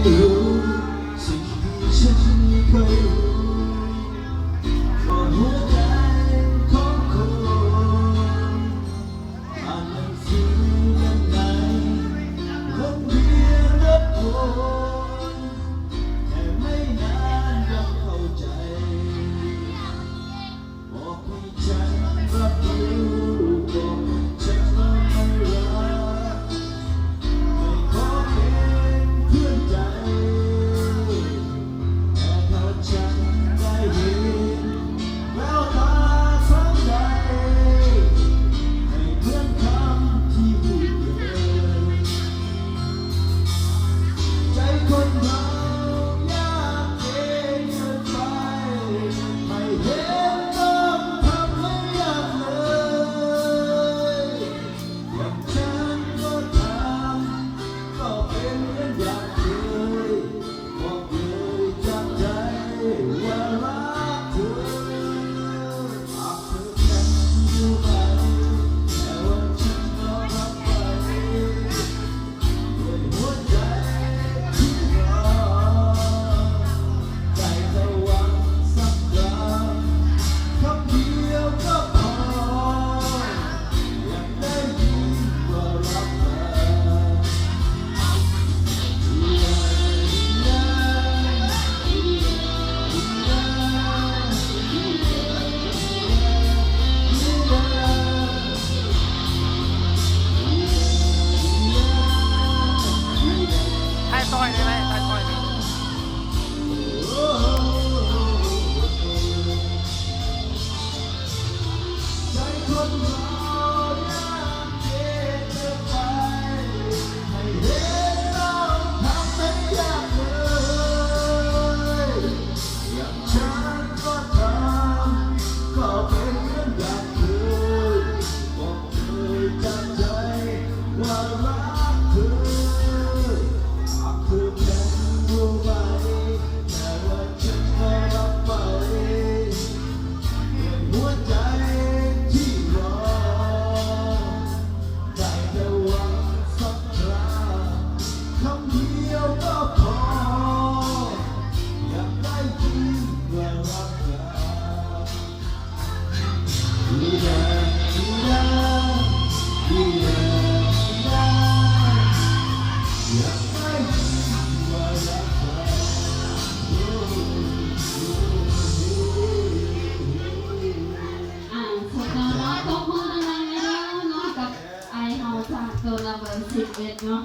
รู้สิ่งที่ฉันเคยรู้ว่าหัวใจของคนอ่านหนังสือเล่มไหนคนเดียวรับผลแค่ไม่นานก็เข้าใจบอกให้ฉันรับรู้บอกให้ฉันไม่รักไม่ขอเป็นเพื่อนใจแต่ถ้าฉันได้เห็นแววตาสักใดให้เหมือนคำที่พูดเลยใจคนเรายากเย็นเกินไปไม่เห็นต้องทำให้ยากเลยอย่างฉันก็ทำก็เป็นเหมือนอย่างเคยบอกเลยจากใจว่ารักเธอหากเธอแค่อยู่ไหนแต่ว่าฉันก็รับไปด้วยหัวใจที่รอใจจะหวังสักครั้งคำเดียวก็พออยากได้ยินว่ารักเธอท้ายซอยได้ไหมท้ายซอย ใจคนเรายากเย็นเกินไปให้เห็นต้องทำให้ยากเลยอย่างฉันก็ทำก็เป็นเหมือนอย่างเคยบอกเคยจากใจว่ารักเธอหากเธอแค่รู้ไหมแต่ว่าฉันก็รับไปหัวใจที่รอได้แต่หวังสักคราคำเดียวก็พออยากได้ยินว่ารักเธอดีนะดีนะดีนะดีนะอยากได้ยินว่ารักเธอ สกอร์ตบมือดังๆเลยเนาะกับไอเฮาจากตัวระเบิด11เนาะ